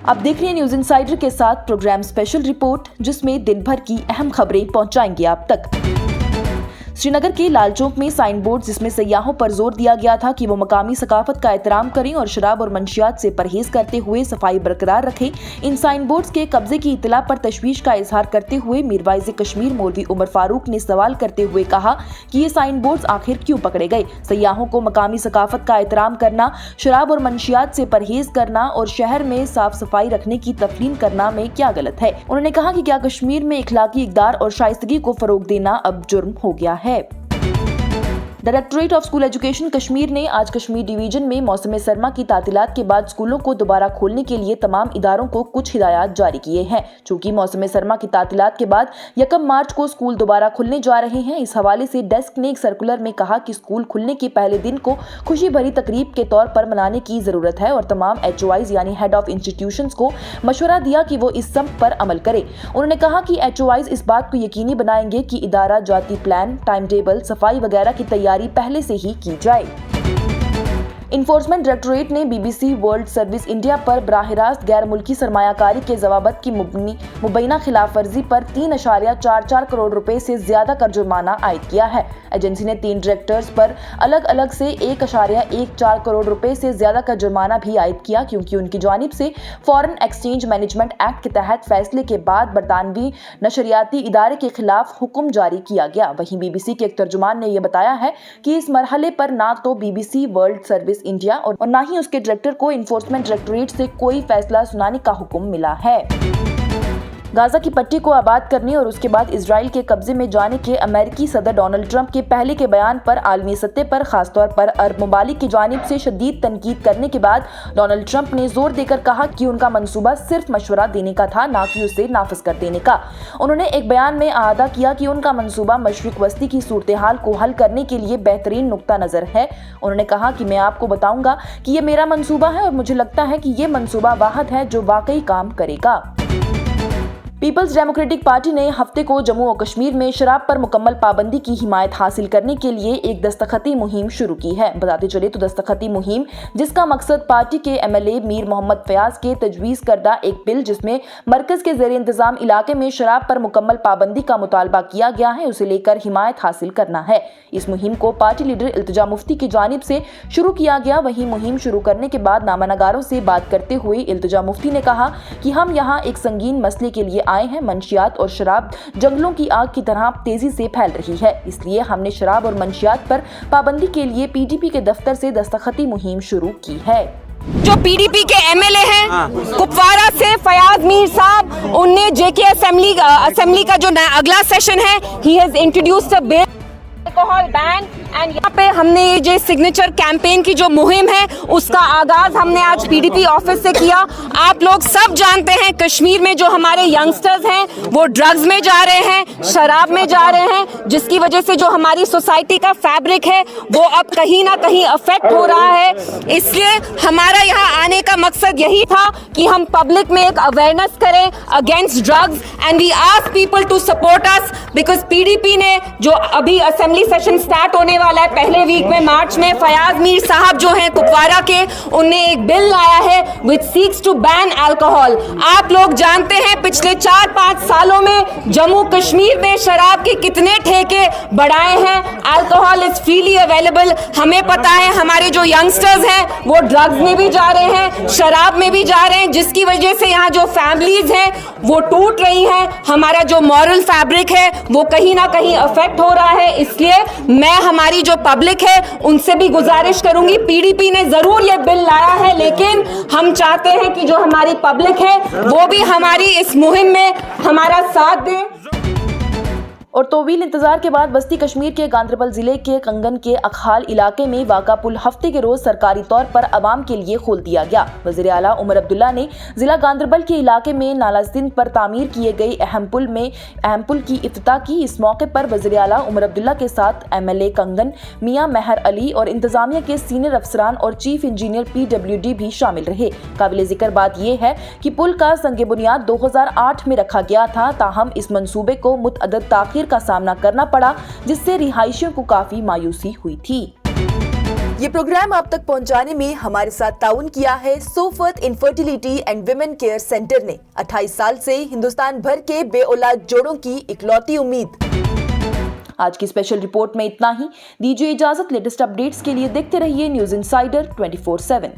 आप देख रहे हैं न्यूज इनसाइडर के साथ प्रोग्राम स्पेशल रिपोर्ट, जिसमें दिन भर की अहम खबरें पहुंचाएंगे आप तक। श्रीनगर के लाल चौक में साइन बोर्ड जिसमें सयाहों पर जोर दिया गया था कि वो मकामी सकाफत का एहतराम करें और शराब और मंशियात से परहेज करते हुए सफाई बरकरार रखें। इन साइन बोर्ड्स के कब्जे की इतला पर तशवीश का इजहार करते हुए मीरवाइज कश्मीर मौलवी उमर फारूक ने सवाल करते हुए कहा कि ये साइन बोर्ड्स आखिर क्यों पकड़े गए। सयाहों को मकामी सकाफत का एहतराम करना, शराब और मंशियात से परहेज करना और शहर में साफ सफाई रखने की तफलीन करना में क्या गलत है। उन्होंने कहा कि क्या कश्मीर में इखलाकी इक़दार और शाइस्तगी को फरोग देना अब जुर्म हो गया है। Directorate of school education Kashmir ने आज कश्मीर डिवीजन में मौसम सरमा की तातीलात के बाद स्कूलों को दोबारा खोलने के लिए तमाम इदारों को कुछ हिदायत जारी किए हैं। चूंकि मौसम सरमा की तातीलात के बाद 1 मार्च को स्कूल दोबारा खुलने जा रहे हैं, इस हवाले से डेस्क ने एक सर्कुलर में कहा कि स्कूल खुलने के पहले दिन को खुशी भरी तकरीब के तौर पर मनाने की जरूरत है और तमाम HOIs यानी हेड ऑफ इंस्टीट्यूशंस को मशवरा दिया कि वो इस सब पर अमल करें। उन्होंने कहा कि HOIs इस बात को यकीनी बनाएंगे कि इदारा जाती प्लान, टाइम टेबल, सफाई वगैरह की तैयारी पहले से ही की जाए। इन्फोर्समेंट डायरेक्टोरेट ने BBC वर्ल्ड सर्विस इंडिया पर बराह रास्त गैर मुल्की सरमायाकारी के ज़वाबत की मुबैना खिलाफ वर्जी पर 3.44 करोड़ रुपए से ज्यादा का जुर्माना आयद किया है। एजेंसी ने 3 डायरेक्टर्स पर अलग अलग से 1.14 करोड़ रुपए से ज्यादा का जुर्माना भी आयद किया, क्योंकि उनकी जानिब से फॉरेन एक्सचेंज मैनेजमेंट एक्ट के तहत फैसले के बाद बरतानवी नशरियाती इदारे के खिलाफ हुक्म जारी किया गया। वहीं BBC के एक तर्जुमान ने यह बताया है कि इस मरहले पर ना तो BBC वर्ल्ड सर्विस इंडिया और ना ही उसके डायरेक्टर को इन्फोर्समेंट डायरेक्टोरेट से कोई फैसला सुनाने का हुक्म मिला है। गाजा की पट्टी को आबाद करने और उसके बाद इजराइल के कब्जे में जाने के अमेरिकी सदर डोनाल्ड ट्रंप के पहले के बयान पर आलमी सतह पर खासतौर पर अरब ममालिक की जानिब से शदीद तनकीद करने के बाद डोनाल्ड ट्रंप ने जोर देकर कहा कि उनका मंसूबा सिर्फ मशवरा देने का था, ना कि उसे नाफिज कर देने का। उन्होंने एक बयान में अहाता किया कि उनका मंसूबा मशरिक वस्ती की सूरत हाल को हल करने के लिए बेहतरीन नुक्ता नजर है। उन्होंने कहा कि मैं आपको बताऊंगा कि ये मेरा मंसूबा है और मुझे लगता है कि ये मंसूबा वाहिद है जो वाकई काम करेगा। पीपल्स डेमोक्रेटिक पार्टी ने हफ्ते को जम्मू और कश्मीर में शराब पर मुकम्मल पाबंदी की हिमायत हासिल करने के लिए एक दस्तखती मुहिम शुरू की है। बताते चले तो दस्तखती मुहिम जिसका मकसद पार्टी के MLA मीर मोहम्मद फयाज के तजवीज़ करदा एक बिल जिसमें मरकज के ज़ेर इंतजाम इलाके में शराब पर मुकम्मल पाबंदी का मुतालबा किया गया है, उसे लेकर हिमायत हासिल करना है। इस मुहिम को पार्टी लीडर इल्तिजा मुफ्ती की जानिब से शुरू किया गया। वहीं मुहिम शुरू करने के बाद नामानगारों से बात करते हुए इल्तिजा मुफ्ती ने कहा कि हम यहाँ एक संगीन मसले के लिए आए हैं। मंशियात और शराब जंगलों की आग की तरह तेजी से फैल रही है, इसलिए हमने शराब और मंशियात पर पाबंदी के लिए PDP के दफ्तर से दस्तखती मुहिम शुरू की है। जो PDP के MLA हैं कुपवारा से फयाज मीर साहब, उनने JK असेंबली का जो अगला सेशन है, he has introduced a bill alcohol ban and यहाँ पे हमने ये जो सिग्नेचर कैंपेन की जो मुहिम है उसका आगाज हमने आज PDP ऑफिस से किया। आप लोग सब जानते हैं कश्मीर में जो हमारे यंगस्टर्स हैं वो ड्रग्स में जा रहे हैं, शराब में जा रहे हैं, जिसकी वजह से जो हमारी सोसाइटी का फैब्रिक है वो अब कहीं ना कहीं अफेक्ट हो रहा है। इसलिए हमारा यहाँ आने का मकसद यही था कि हम पब्लिक में एक अवेयरनेस करें against drugs and we ask people to support us because PDP ने जो अभी असेंबली सेशन स्टार्ट होने वाला है पहले वीक में मार्च में, फयाज मीर साहब जो हैं कुपवारा के, उनने एक बिल लाया है विच सीक्स टू बैन अल्कोहल। आप लोग जानते हैं पिछले 4-5 सालों में जम्मू कश्मीर में शराब के कितने ठेके बढ़ाए हैं। Alcohol is freely available. हमें पता है हमारे जो यंगस्टर्स हैं वो ड्रग्स में भी जा रहे हैं, शराब में भी जा रहे हैं, जिसकी वजह से यहाँ जो फैमिलीज हैं वो टूट रही हैं। हमारा जो मॉरल फैब्रिक है वो कहीं ना कहीं अफेक्ट हो रहा है। इसलिए मैं हमारी जो पब्लिक है उनसे भी गुजारिश करूंगी, PDP ने जरूर ये बिल लाया है लेकिन हम चाहते हैं कि जो हमारी पब्लिक है वो भी हमारी इस मुहिम में हमारा साथ दे। और तवील इंतजार के बाद बस्ती कश्मीर के गांदरबल जिले के कंगन के अखाल इलाके में वाक़ा पुल हफ्ते के रोज सरकारी तौर पर आवाम के लिए खोल दिया गया। वज़ीर आला उमर अब्दुल्ला ने जिला गांदरबल के इलाके में नाला सिंध पर तामीर किए गए अहम पुल की इफ्तिताह की। इस मौके पर वज़ीर आला उमर अब्दुल्ला के साथ MLA कंगन मियां मेहर अली और इंतजामिया के सीनियर अफसरान और चीफ इंजीनियर PWD भी शामिल रहे। काबिल जिक्र बात यह है कि पुल का संग बुनियाद 2008 में रखा गया था, ताहम इस मंसूबे को मुतअद्दिद ताख़ीर का सामना करना पड़ा, जिससे रिहायशियों को काफी मायूसी हुई थी। یہ پروگرام آپ تک پہنچانے میں ہمارے ساتھ تعاون کیا ہے صوفت infertility and women care centre نے، 28 سال سے ہندوستان بھر کے بے اولاد جوڑوں کی اکلوتی امید۔ آج کی اسپیشل رپورٹ میں اتنا ہی، دیجیے اجازت۔ لیٹسٹ اپڈیٹس کے لیے دیکھتے رہیے نیوز انسائیڈر 24/7۔